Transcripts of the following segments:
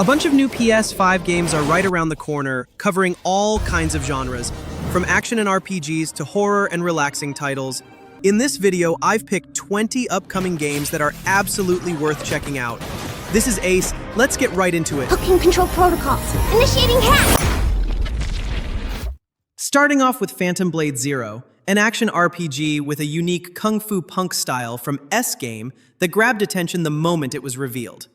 A bunch of new PS5 games are right around the corner, covering all kinds of genres, from action and RPGs to horror and relaxing titles. In this video, I've picked 20 upcoming games that are absolutely worth checking out. This is Ace, let's get right into it. Hooking control protocols. Initiating hack! Starting off with Phantom Blade Zero, an action RPG with a unique kung fu punk style from S-Game that grabbed attention the moment it was revealed.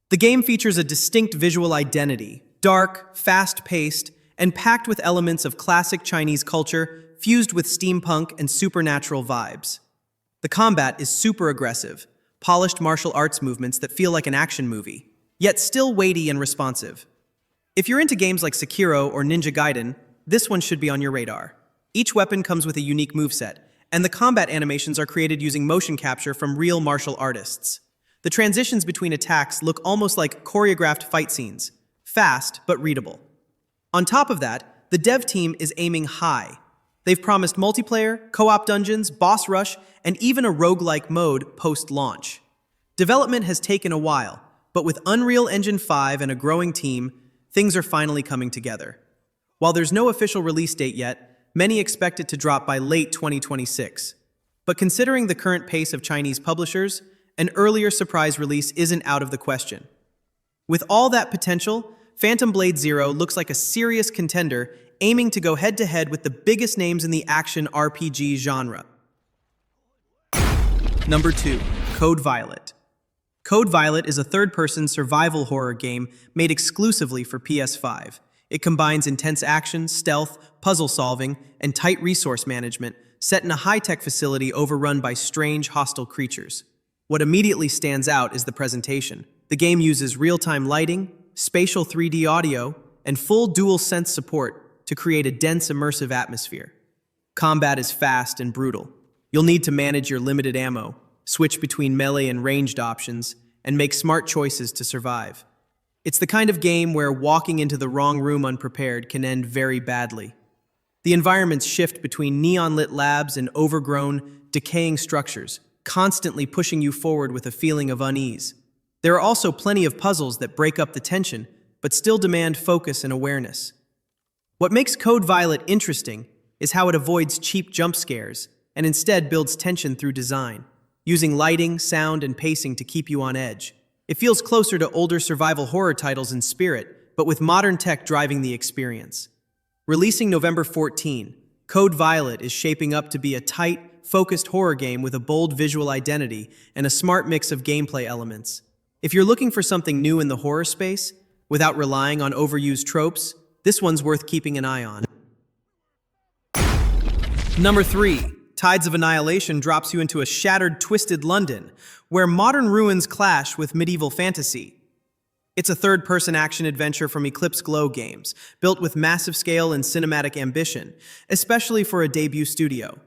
The game features a distinct visual identity, dark, fast-paced, and packed with elements of classic Chinese culture fused with steampunk and supernatural vibes. The combat is super aggressive, polished martial arts movements that feel like an action movie, yet still weighty and responsive. If you're into games like Sekiro or Ninja Gaiden, this one should be on your radar. Each weapon comes with a unique moveset, and the combat animations are created using motion capture from real martial artists. The transitions between attacks look almost like choreographed fight scenes, fast but readable. On top of that, the dev team is aiming high. They've promised multiplayer, co-op dungeons, boss rush, and even a roguelike mode post-launch. Development has taken a while, but with Unreal Engine 5 and a growing team, things are finally coming together. While there's no official release date yet, many expect it to drop by late 2026. But considering the current pace of Chinese publishers, an earlier surprise release isn't out of the question. With all that potential, Phantom Blade Zero looks like a serious contender aiming to go head-to-head with the biggest names in the action RPG genre. Number 2. Code Violet. Code Violet is a third-person survival horror game made exclusively for PS5. It combines intense action, stealth, puzzle solving, and tight resource management, set in a high-tech facility overrun by strange, hostile creatures. What immediately stands out is the presentation. The game uses real-time lighting, spatial 3D audio, and full dual-sense support to create a dense, immersive atmosphere. Combat is fast and brutal. You'll need to manage your limited ammo, switch between melee and ranged options, and make smart choices to survive. It's the kind of game where walking into the wrong room unprepared can end very badly. The environments shift between neon-lit labs and overgrown, decaying structures, constantly pushing you forward with a feeling of unease. There are also plenty of puzzles that break up the tension, but still demand focus and awareness. What makes Code Violet interesting is how it avoids cheap jump scares and instead builds tension through design, using lighting, sound, and pacing to keep you on edge. It feels closer to older survival horror titles in spirit, but with modern tech driving the experience. Releasing November 14, Code Violet is shaping up to be a tight, focused horror game with a bold visual identity and a smart mix of gameplay elements. If you're looking for something new in the horror space, without relying on overused tropes, this one's worth keeping an eye on. Number 3. Tides of Annihilation drops you into a shattered, twisted London, where modern ruins clash with medieval fantasy. It's a third-person action-adventure from Eclipse Glow Games, built with massive scale and cinematic ambition, especially for a debut studio.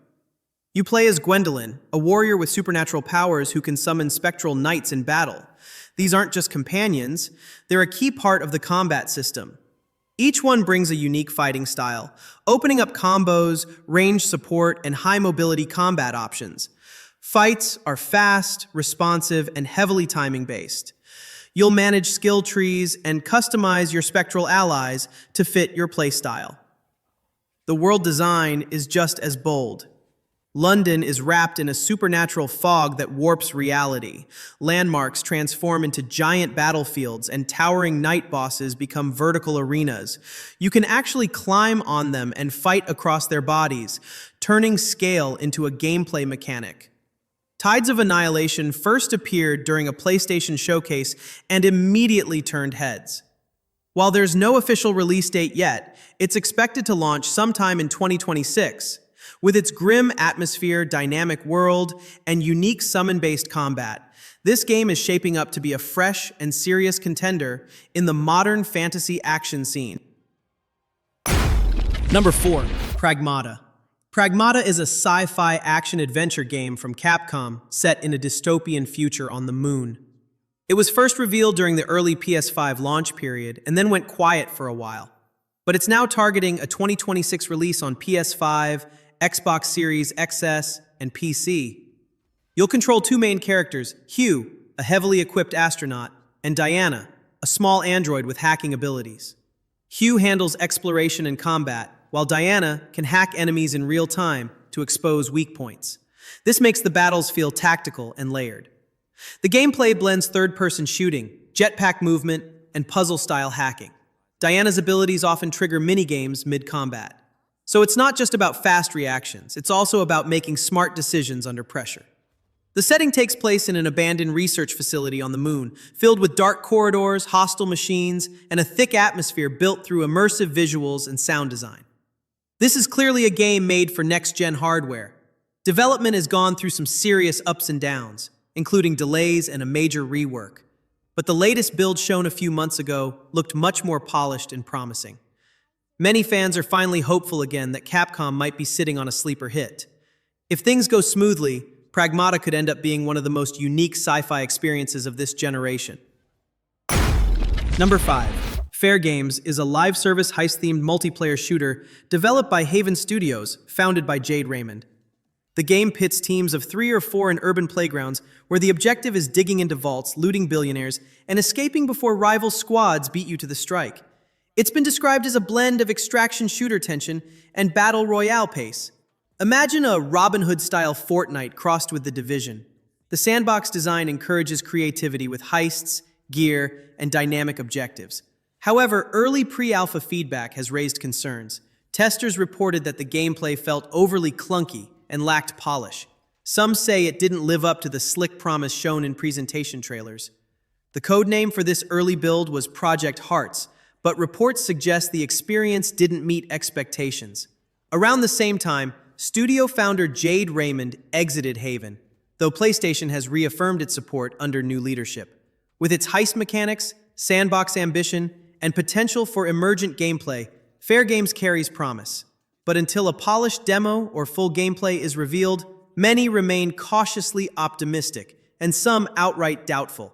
You play as Gwendolyn, a warrior with supernatural powers who can summon spectral knights in battle. These aren't just companions, they're a key part of the combat system. Each one brings a unique fighting style, opening up combos, range support, and high-mobility combat options. Fights are fast, responsive, and heavily timing-based. You'll manage skill trees and customize your spectral allies to fit your playstyle. The world design is just as bold. London is wrapped in a supernatural fog that warps reality. Landmarks transform into giant battlefields, and towering night bosses become vertical arenas. You can actually climb on them and fight across their bodies, turning scale into a gameplay mechanic. Tides of Annihilation first appeared during a PlayStation showcase and immediately turned heads. While there's no official release date yet, it's expected to launch sometime in 2026. With its grim atmosphere, dynamic world, and unique summon-based combat, this game is shaping up to be a fresh and serious contender in the modern fantasy action scene. Number 4. Pragmata. Pragmata is a sci-fi action-adventure game from Capcom set in a dystopian future on the moon. It was first revealed during the early PS5 launch period and then went quiet for a while. But it's now targeting a 2026 release on PS5, Xbox Series XS, and PC. You'll control two main characters, Hugh, a heavily equipped astronaut, and Diana, a small android with hacking abilities. Hugh handles exploration and combat, while Diana can hack enemies in real time to expose weak points. This makes the battles feel tactical and layered. The gameplay blends third-person shooting, jetpack movement, and puzzle-style hacking. Diana's abilities often trigger minigames mid-combat. So it's not just about fast reactions, it's also about making smart decisions under pressure. The setting takes place in an abandoned research facility on the moon, filled with dark corridors, hostile machines, and a thick atmosphere built through immersive visuals and sound design. This is clearly a game made for next-gen hardware. Development has gone through some serious ups and downs, including delays and a major rework. But the latest build shown a few months ago looked much more polished and promising. Many fans are finally hopeful again that Capcom might be sitting on a sleeper hit. If things go smoothly, Pragmata could end up being one of the most unique sci-fi experiences of this generation. Number 5. Fair Games is a live-service heist-themed multiplayer shooter developed by Haven Studios, founded by Jade Raymond. The game pits teams of 3 or 4 in urban playgrounds where the objective is digging into vaults, looting billionaires, and escaping before rival squads beat you to the strike. It's been described as a blend of extraction shooter tension and battle royale pace. Imagine a Robin Hood-style Fortnite crossed with The Division. The sandbox design encourages creativity with heists, gear, and dynamic objectives. However, early pre-alpha feedback has raised concerns. Testers reported that the gameplay felt overly clunky and lacked polish. Some say it didn't live up to the slick promise shown in presentation trailers. The codename for this early build was Project Hearts, but reports suggest the experience didn't meet expectations. Around the same time, studio founder Jade Raymond exited Haven, though PlayStation has reaffirmed its support under new leadership. With its heist mechanics, sandbox ambition, and potential for emergent gameplay, Fair Games carries promise. But until a polished demo or full gameplay is revealed, many remain cautiously optimistic, and some outright doubtful.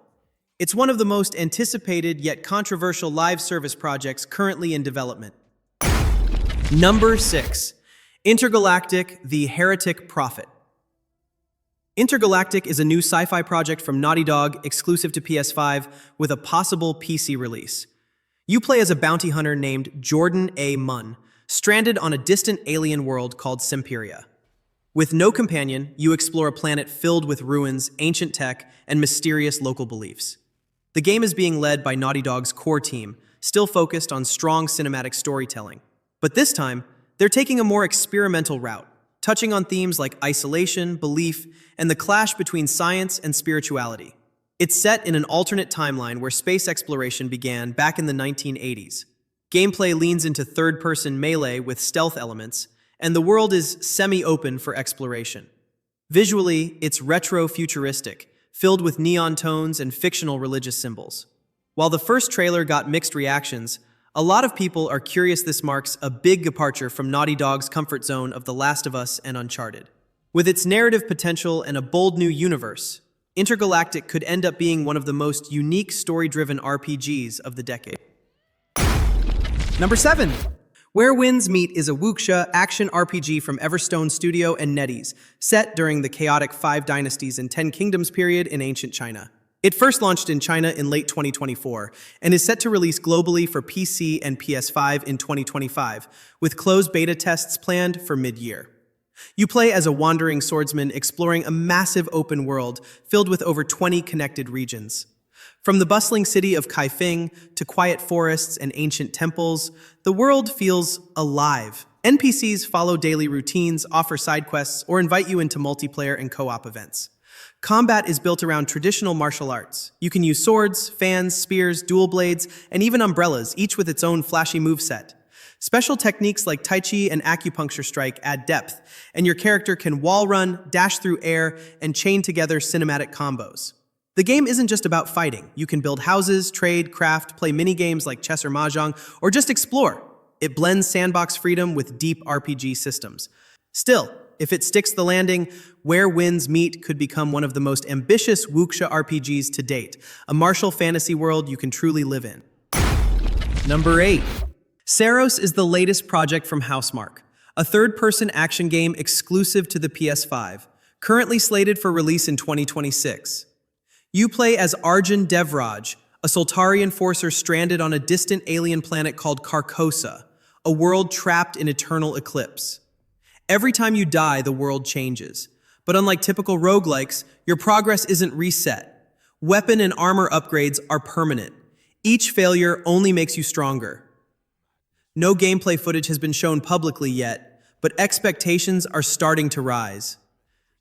It's one of the most anticipated yet controversial live service projects currently in development. Number 6. Intergalactic, the Heretic Prophet. Intergalactic is a new sci-fi project from Naughty Dog exclusive to PS5 with a possible PC release. You play as a bounty hunter named Jordan A. Munn, stranded on a distant alien world called Semperia. With no companion, you explore a planet filled with ruins, ancient tech, and mysterious local beliefs. The game is being led by Naughty Dog's core team, still focused on strong cinematic storytelling. But this time, they're taking a more experimental route, touching on themes like isolation, belief, and the clash between science and spirituality. It's set in an alternate timeline where space exploration began back in the 1980s. Gameplay leans into third-person melee with stealth elements, and the world is semi-open for exploration. Visually, it's retro-futuristic, filled with neon tones and fictional religious symbols. While the first trailer got mixed reactions, a lot of people are curious this marks a big departure from Naughty Dog's comfort zone of The Last of Us and Uncharted. With its narrative potential and a bold new universe, Intergalactic could end up being one of the most unique story-driven RPGs of the decade. Number 7. Where Winds Meet is a wuxia action RPG from Everstone Studio and NetEase, set during the chaotic 5 Dynasties and 10 Kingdoms period in ancient China. It first launched in China in late 2024 and is set to release globally for PC and PS5 in 2025, with closed beta tests planned for mid-year. You play as a wandering swordsman exploring a massive open world filled with over 20 connected regions. From the bustling city of Kaifeng to quiet forests and ancient temples, the world feels alive. NPCs follow daily routines, offer side quests, or invite you into multiplayer and co-op events. Combat is built around traditional martial arts. You can use swords, fans, spears, dual blades, and even umbrellas, each with its own flashy moveset. Special techniques like Tai Chi and Acupuncture Strike add depth, and your character can wall run, dash through air, and chain together cinematic combos. The game isn't just about fighting. You can build houses, trade, craft, play mini-games like chess or mahjong, or just explore. It blends sandbox freedom with deep RPG systems. Still, if it sticks the landing, Where Winds Meet could become one of the most ambitious wuxia RPGs to date, a martial fantasy world you can truly live in. Number 8. Saros is the latest project from Housemarque, a third-person action game exclusive to the PS5, currently slated for release in 2026. You play as Arjun Devraj, a Soltarian forcer stranded on a distant alien planet called Carcosa, a world trapped in eternal eclipse. Every time you die, the world changes. But unlike typical roguelikes, your progress isn't reset. Weapon and armor upgrades are permanent. Each failure only makes you stronger. No gameplay footage has been shown publicly yet, but expectations are starting to rise.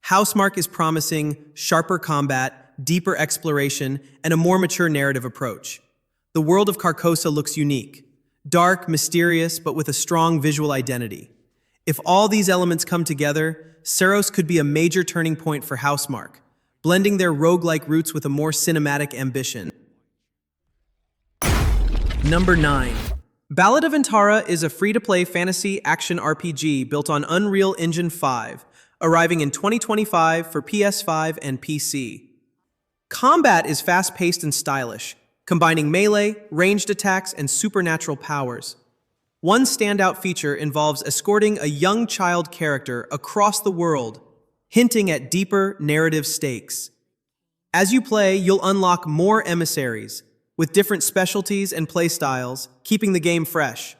Housemarque is promising sharper combat, deeper exploration, and a more mature narrative approach. The world of Carcosa looks unique. Dark, mysterious, but with a strong visual identity. If all these elements come together, Saros could be a major turning point for Housemarque, blending their roguelike roots with a more cinematic ambition. Number 9. Ballad of Antara is a free-to-play fantasy action RPG built on Unreal Engine 5, arriving in 2025 for PS5 and PC. Combat is fast-paced and stylish, combining melee, ranged attacks, and supernatural powers. One standout feature involves escorting a young child character across the world, hinting at deeper narrative stakes. As you play, you'll unlock more emissaries, with different specialties and playstyles, keeping the game fresh.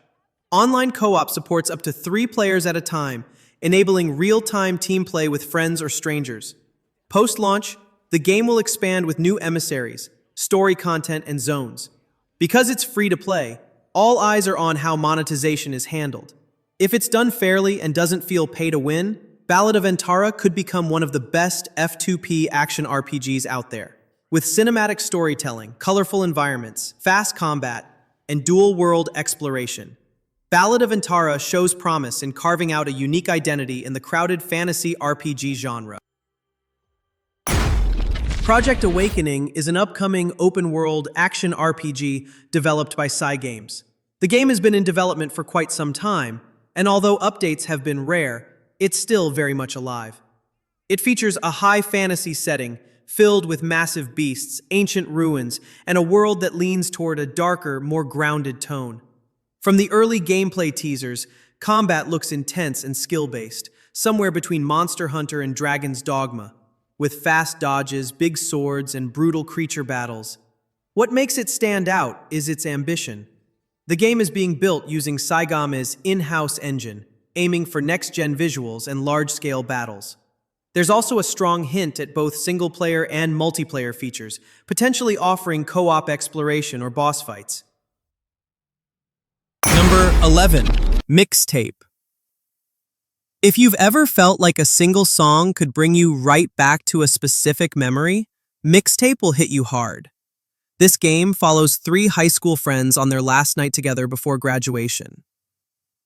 Online co-op supports up to 3 players at a time, enabling real-time team play with friends or strangers. Post-launch, the game will expand with new emissaries, story content, and zones. Because it's free to play, all eyes are on how monetization is handled. If it's done fairly and doesn't feel pay to win, Ballad of Antara could become one of the best F2P action RPGs out there. With cinematic storytelling, colorful environments, fast combat, and dual-world exploration, Ballad of Antara shows promise in carving out a unique identity in the crowded fantasy RPG genre. Project Awakening is an upcoming open-world action RPG developed by Cygames. The game has been in development for quite some time, and although updates have been rare, it's still very much alive. It features a high fantasy setting filled with massive beasts, ancient ruins, and a world that leans toward a darker, more grounded tone. From the early gameplay teasers, combat looks intense and skill-based, somewhere between Monster Hunter and Dragon's Dogma, with fast dodges, big swords, and brutal creature battles. What makes it stand out is its ambition. The game is being built using Cygames' in-house engine, aiming for next-gen visuals and large-scale battles. There's also a strong hint at both single-player and multiplayer features, potentially offering co-op exploration or boss fights. Number 11. Mixtape. If you've ever felt like a single song could bring you right back to a specific memory, Mixtape will hit you hard. This game follows 3 high school friends on their last night together before graduation.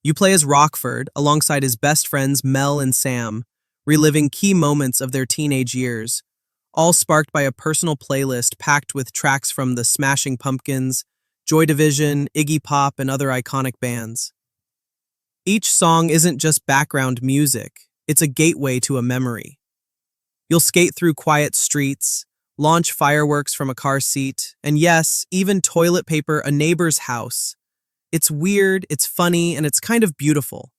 You play as Rockford alongside his best friends Mel and Sam, reliving key moments of their teenage years, all sparked by a personal playlist packed with tracks from the Smashing Pumpkins, Joy Division, Iggy Pop, and other iconic bands. Each song isn't just background music, it's a gateway to a memory. You'll skate through quiet streets, launch fireworks from a car seat, and yes, even toilet paper a neighbor's house. It's weird, it's funny, and it's kind of beautiful.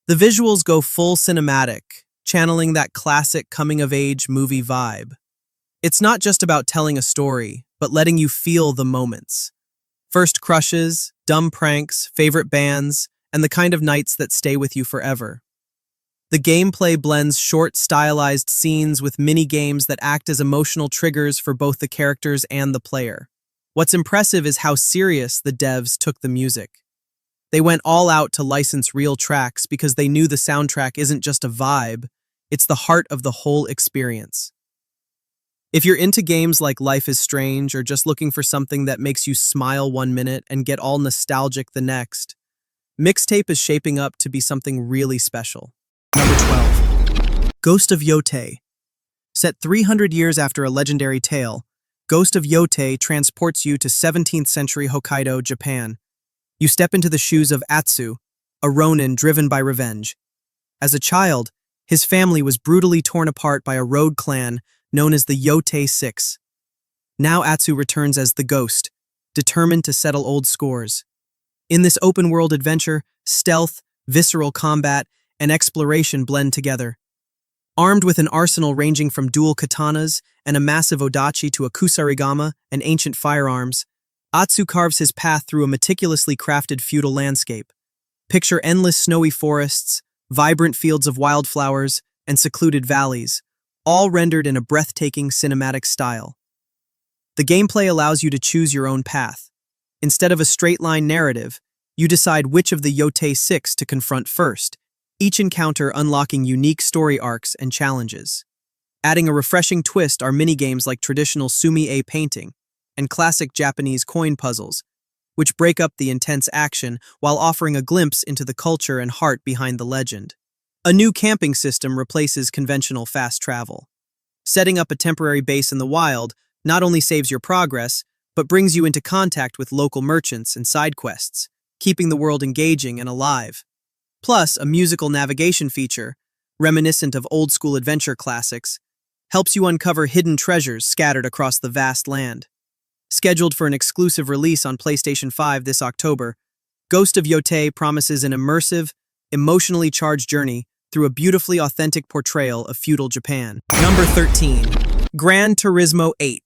The visuals go full cinematic, channeling that classic coming-of-age movie vibe. It's not just about telling a story, but letting you feel the moments. First crushes, dumb pranks, favorite bands, and the kind of nights that stay with you forever. The gameplay blends short, stylized scenes with mini-games that act as emotional triggers for both the characters and the player. What's impressive is how serious the devs took the music. They went all out to license real tracks because they knew the soundtrack isn't just a vibe, it's the heart of the whole experience. If you're into games like Life is Strange or just looking for something that makes you smile one minute and get all nostalgic the next, Mixtape is shaping up to be something really special. Number 12. Ghost of Yotei. Set 300 years after a legendary tale, Ghost of Yotei transports you to 17th century Hokkaido, Japan. You step into the shoes of Atsu, a ronin driven by revenge. As a child, his family was brutally torn apart by a rogue clan known as the Yotei Six. Now Atsu returns as the Ghost, determined to settle old scores. In this open-world adventure, stealth, visceral combat, and exploration blend together. Armed with an arsenal ranging from dual katanas and a massive odachi to a kusarigama and ancient firearms, Atsu carves his path through a meticulously crafted feudal landscape. Picture endless snowy forests, vibrant fields of wildflowers, and secluded valleys, all rendered in a breathtaking cinematic style. The gameplay allows you to choose your own path. Instead of a straight-line narrative, you decide which of the Yotei 6 to confront first, each encounter unlocking unique story arcs and challenges. Adding a refreshing twist are minigames like traditional sumi-e painting and classic Japanese coin puzzles, which break up the intense action while offering a glimpse into the culture and heart behind the legend. A new camping system replaces conventional fast travel. Setting up a temporary base in the wild not only saves your progress, but brings you into contact with local merchants and side quests, keeping the world engaging and alive. Plus, a musical navigation feature, reminiscent of old-school adventure classics, helps you uncover hidden treasures scattered across the vast land. Scheduled for an exclusive release on PlayStation 5 this October, Ghost of Yotei promises an immersive, emotionally charged journey through a beautifully authentic portrayal of feudal Japan. Number 13. Gran Turismo 8.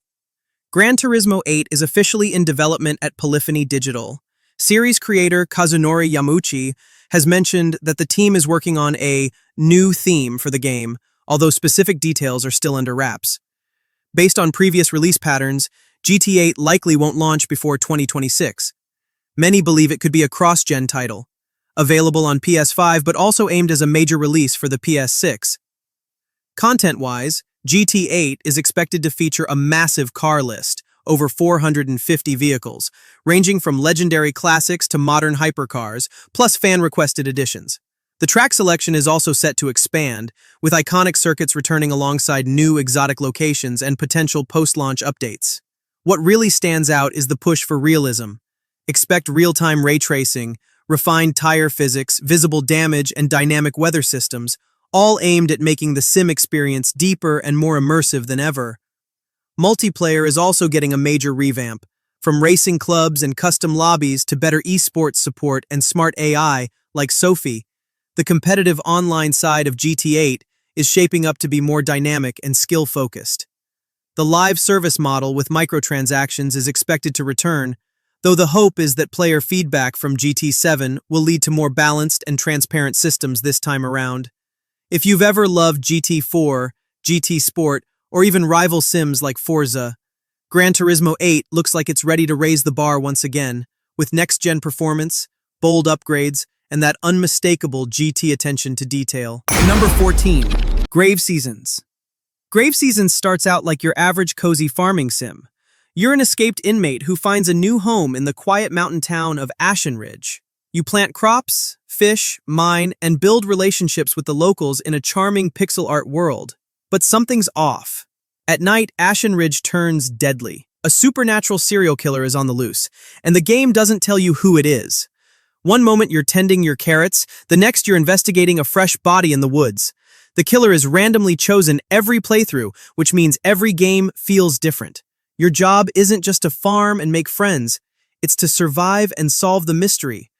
Gran Turismo 8 is officially in development at Polyphony Digital. Series creator Kazunori Yamauchi has mentioned that the team is working on a new theme for the game, although specific details are still under wraps. Based on previous release patterns, GT8 likely won't launch before 2026. Many believe it could be a cross-gen title, available on PS5 but also aimed as a major release for the PS6. Content-wise, GT8 is expected to feature a massive car list, over 450 vehicles, ranging from legendary classics to modern hypercars, plus fan-requested additions. The track selection is also set to expand, with iconic circuits returning alongside new exotic locations and potential post-launch updates. What really stands out is the push for realism. Expect real-time ray tracing, refined tire physics, visible damage, and dynamic weather systems, all aimed at making the sim experience deeper and more immersive than ever. Multiplayer is also getting a major revamp, from racing clubs and custom lobbies to better esports support and smart AI like Sophie. The competitive online side of GT8 is shaping up to be more dynamic and skill-focused. The live service model with microtransactions is expected to return, though the hope is that player feedback from GT7 will lead to more balanced and transparent systems this time around. If you've ever loved GT4, GT Sport, or even rival sims like Forza, Gran Turismo 8 looks like it's ready to raise the bar once again, with next-gen performance, bold upgrades, and that unmistakable GT attention to detail. Number 14. Grave Seasons. Grave Seasons starts out like your average cozy farming sim. You're an escaped inmate who finds a new home in the quiet mountain town of Ashen Ridge. You plant crops, fish, mine, and build relationships with the locals in a charming pixel art world. But something's off. At night, Ashen Ridge turns deadly. A supernatural serial killer is on the loose, and the game doesn't tell you who it is. One moment you're tending your carrots, the next you're investigating a fresh body in the woods. The killer is randomly chosen every playthrough, which means every game feels different. Your job isn't just to farm and make friends, it's to survive and solve the mystery.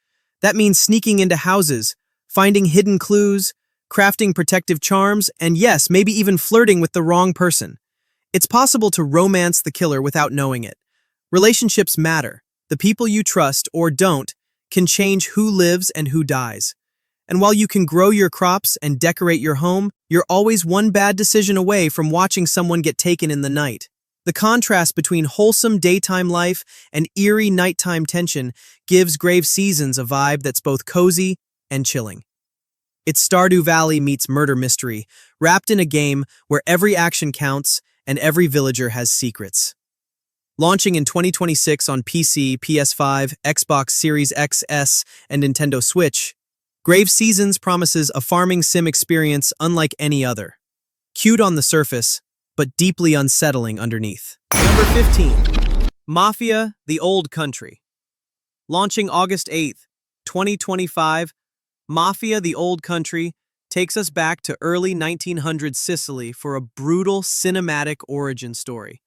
That means sneaking into houses, finding hidden clues, crafting protective charms, and yes, maybe even flirting with the wrong person. It's possible to romance the killer without knowing it. Relationships matter. The people you trust, or don't, can change who lives and who dies. And while you can grow your crops and decorate your home, you're always one bad decision away from watching someone get taken in the night. The contrast between wholesome daytime life and eerie nighttime tension gives Grave Seasons a vibe that's both cozy and chilling. It's Stardew Valley meets murder mystery, wrapped in a game where every action counts and every villager has secrets. Launching in 2026 on PC, PS5, Xbox Series XS, and Nintendo Switch, Grave Seasons promises a farming sim experience unlike any other. Cute on the surface, but deeply unsettling underneath. Number 15. Mafia The Old Country. Launching August 8th, 2025, Mafia The Old Country takes us back to early 1900s Sicily for a brutal cinematic origin story.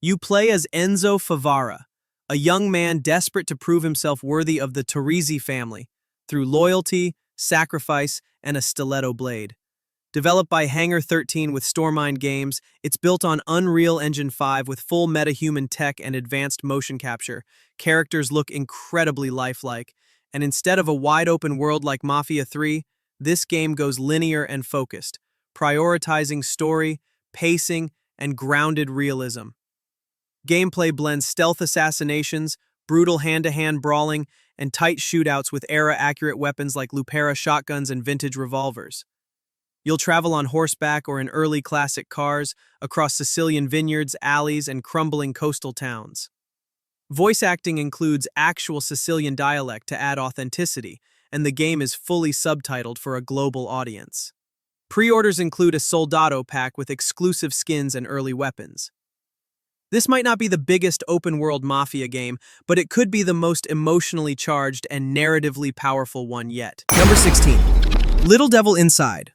You play as Enzo Favara, a young man desperate to prove himself worthy of the Torrisi family through loyalty, sacrifice, and a stiletto blade. Developed by Hangar 13 with Storemind Games, it's built on Unreal Engine 5 with full metahuman tech and advanced motion capture. Characters look incredibly lifelike, and instead of a wide-open world like Mafia 3, this game goes linear and focused, prioritizing story, pacing, and grounded realism. Gameplay blends stealth assassinations, brutal hand-to-hand brawling, and tight shootouts with era-accurate weapons like Lupera shotguns and vintage revolvers. You'll travel on horseback or in early classic cars, across Sicilian vineyards, alleys, and crumbling coastal towns. Voice acting includes actual Sicilian dialect to add authenticity, and the game is fully subtitled for a global audience. Pre-orders include a Soldado pack with exclusive skins and early weapons. This might not be the biggest open-world Mafia game, but it could be the most emotionally charged and narratively powerful one yet. Number 16. Little Devil Inside.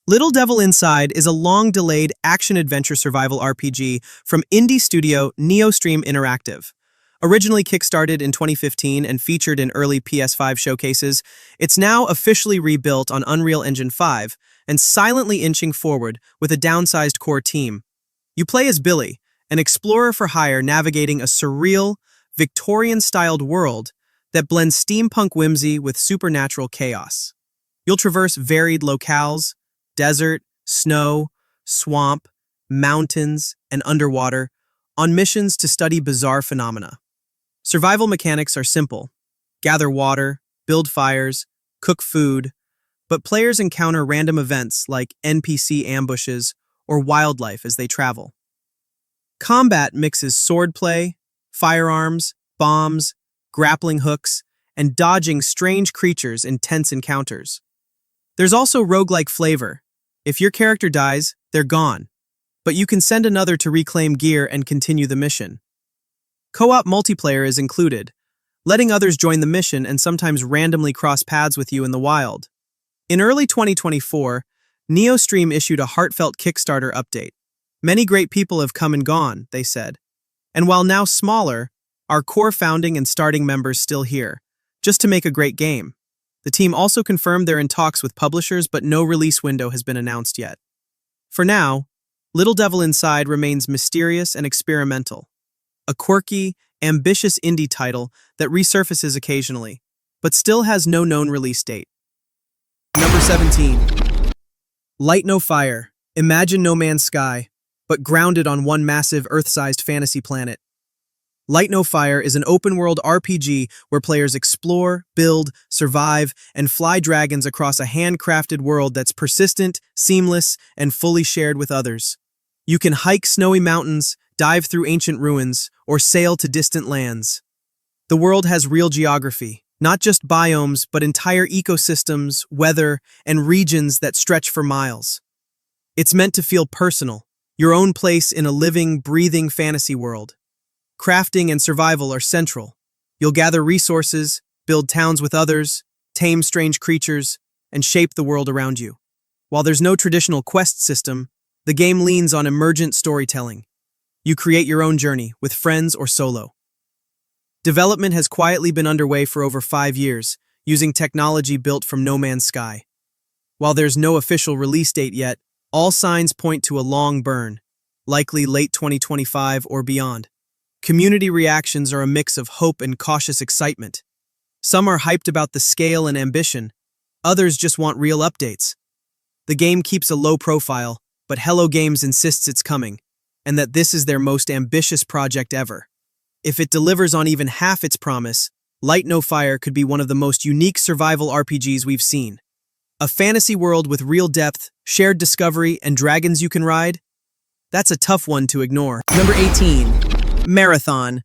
Little Devil Inside is a long-delayed action-adventure survival RPG from indie studio NeoStream Interactive. Originally kickstarted in 2015 and featured in early PS5 showcases, it's now officially rebuilt on Unreal Engine 5 and silently inching forward with a downsized core team. You play as Billy, an explorer for hire navigating a surreal, Victorian-styled world that blends steampunk whimsy with supernatural chaos. You'll traverse varied locales, desert, snow, swamp, mountains, and underwater, on missions to study bizarre phenomena. Survival mechanics are simple. Gather water, build fires, cook food, but players encounter random events like NPC ambushes or wildlife as they travel. Combat mixes swordplay, firearms, bombs, grappling hooks, and dodging strange creatures in tense encounters. There's also roguelike flavor. If your character dies, they're gone, but you can send another to reclaim gear and continue the mission. Co-op multiplayer is included, letting others join the mission and sometimes randomly cross paths with you in the wild. In early 2024, NeoStream issued a heartfelt Kickstarter update. Many great people have come and gone, they said. And while now smaller, our core founding and starting members still here, just to make a great game. The team also confirmed they're in talks with publishers, but no release window has been announced yet. For now, Little Devil Inside remains mysterious and experimental. A quirky, ambitious indie title that resurfaces occasionally, but still has no known release date. Number 17. Light No Fire. Imagine No Man's Sky, but grounded on one massive Earth-sized fantasy planet. Light No Fire is an open-world RPG where players explore, build, survive, and fly dragons across a handcrafted world that's persistent, seamless, and fully shared with others. You can hike snowy mountains, dive through ancient ruins, or sail to distant lands. The world has real geography, not just biomes, but entire ecosystems, weather, and regions that stretch for miles. It's meant to feel personal, your own place in a living, breathing fantasy world. Crafting and survival are central. You'll gather resources, build towns with others, tame strange creatures, and shape the world around you. While there's no traditional quest system, the game leans on emergent storytelling. You create your own journey, with friends or solo. Development has quietly been underway for over 5 years, using technology built from No Man's Sky. While there's no official release date yet, all signs point to a long burn, likely late 2025 or beyond. Community reactions are a mix of hope and cautious excitement. Some are hyped about the scale and ambition, others just want real updates. The game keeps a low profile, but Hello Games insists it's coming, and that this is their most ambitious project ever. If it delivers on even half its promise, Light No Fire could be one of the most unique survival RPGs we've seen. A fantasy world with real depth, shared discovery, and dragons you can ride? That's a tough one to ignore. Number 18. Marathon.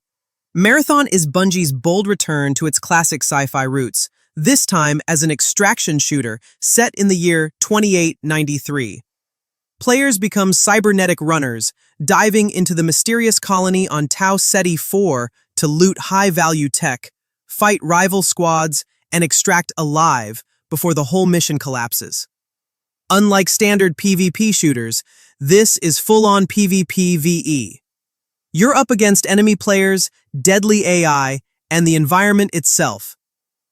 Marathon is Bungie's bold return to its classic sci-fi roots, this time as an extraction shooter set in the year 2893. Players become cybernetic runners, diving into the mysterious colony on Tau Ceti 4 to loot high-value tech, fight rival squads, and extract alive before the whole mission collapses. Unlike standard PvP shooters, this is full-on PvPvE. You're up against enemy players, deadly AI, and the environment itself.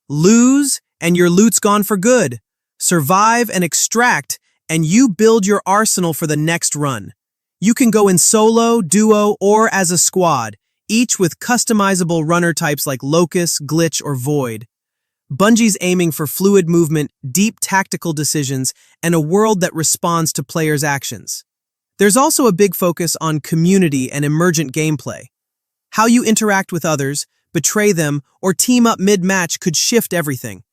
Lose, and your loot's gone for good, survive and extract, and you build your arsenal for the next run. You can go in solo, duo, or as a squad, each with customizable runner types like Locust, Glitch, or Void. Bungie's aiming for fluid movement, deep tactical decisions, and a world that responds to players' actions. There's also a big focus on community and emergent gameplay. How you interact with others, betray them, or team up mid-match could shift everything.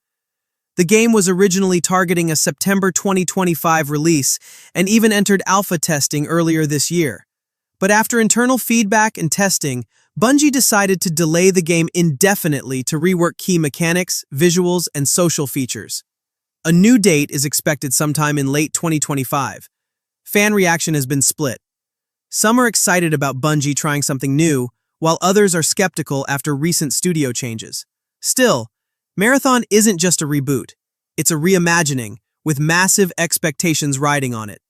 The game was originally targeting a September 2025 release and even entered alpha testing earlier this year. But after internal feedback and testing, Bungie decided to delay the game indefinitely to rework key mechanics, visuals, and social features. A new date is expected sometime in late 2025. Fan reaction has been split. Some are excited about Bungie trying something new, while others are skeptical after recent studio changes. Still, Marathon isn't just a reboot. It's a reimagining, with massive expectations riding on it.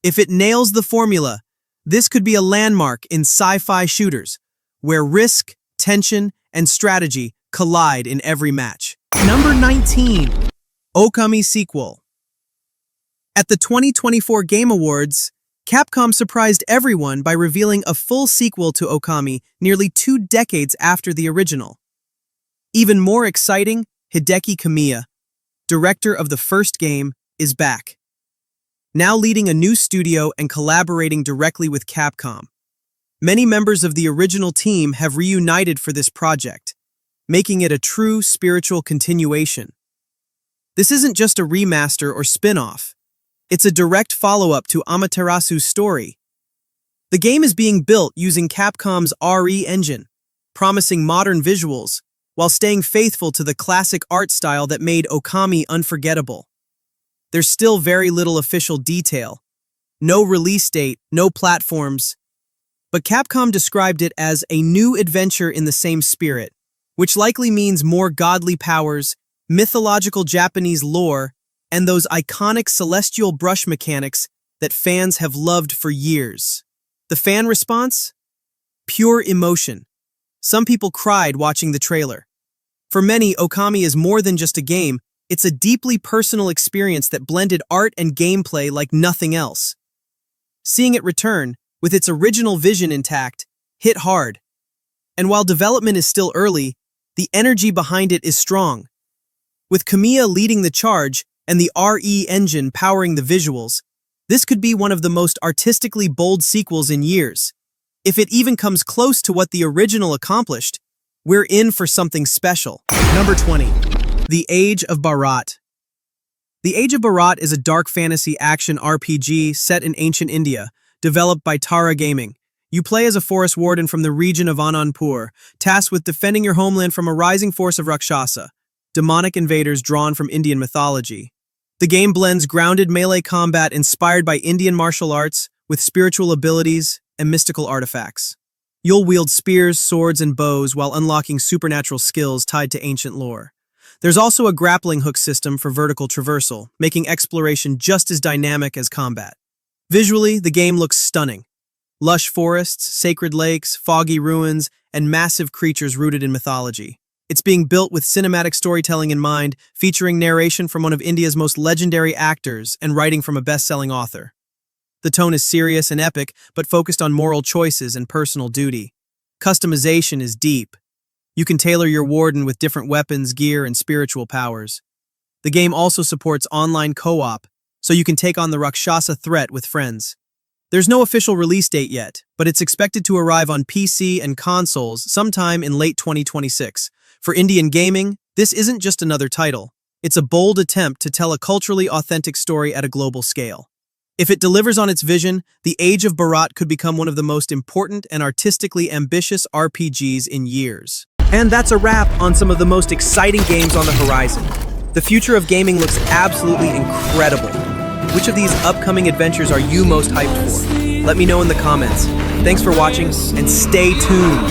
If it nails the formula, this could be a landmark in sci-fi shooters, where risk, tension, and strategy collide in every match. Number 19. Okami Sequel. At the 2024 Game Awards, Capcom surprised everyone by revealing a full sequel to Okami nearly 2 decades after the original. Even more exciting, Hideki Kamiya, director of the first game, is back. Now leading a new studio and collaborating directly with Capcom. Many members of the original team have reunited for this project, making it a true spiritual continuation. This isn't just a remaster or spin-off. It's a direct follow-up to Amaterasu's story. The game is being built using Capcom's RE engine, promising modern visuals, while staying faithful to the classic art style that made Okami unforgettable. There's still very little official detail. No release date, no platforms. But Capcom described it as a new adventure in the same spirit, which likely means more godly powers, mythological Japanese lore, and those iconic celestial brush mechanics that fans have loved for years. The fan response? Pure emotion. Some people cried watching the trailer. For many, Okami is more than just a game, it's a deeply personal experience that blended art and gameplay like nothing else. Seeing it return, with its original vision intact, hit hard. And while development is still early, the energy behind it is strong. With Kamiya leading the charge and the RE engine powering the visuals, this could be one of the most artistically bold sequels in years. If it even comes close to what the original accomplished, we're in for something special. Number 20. The Age of Bhaarat. The Age of Bhaarat is a dark fantasy action RPG set in ancient India, developed by Tara Gaming. You play as a forest warden from the region of Anandpur, tasked with defending your homeland from a rising force of Rakshasa, demonic invaders drawn from Indian mythology. The game blends grounded melee combat inspired by Indian martial arts with spiritual abilities and mystical artifacts. You'll wield spears, swords, and bows while unlocking supernatural skills tied to ancient lore. There's also a grappling hook system for vertical traversal, making exploration just as dynamic as combat. Visually, the game looks stunning. Lush forests, sacred lakes, foggy ruins, and massive creatures rooted in mythology. It's being built with cinematic storytelling in mind, featuring narration from one of India's most legendary actors and writing from a best-selling author. The tone is serious and epic, but focused on moral choices and personal duty. Customization is deep. You can tailor your warden with different weapons, gear, and spiritual powers. The game also supports online co-op, so you can take on the Rakshasa threat with friends. There's no official release date yet, but it's expected to arrive on PC and consoles sometime in late 2026. For Indian gaming, this isn't just another title. It's a bold attempt to tell a culturally authentic story at a global scale. If it delivers on its vision, The Age of Bhaarat could become one of the most important and artistically ambitious RPGs in years. And that's a wrap on some of the most exciting games on the horizon. The future of gaming looks absolutely incredible. Which of these upcoming adventures are you most hyped for? Let me know in the comments. Thanks for watching, and stay tuned.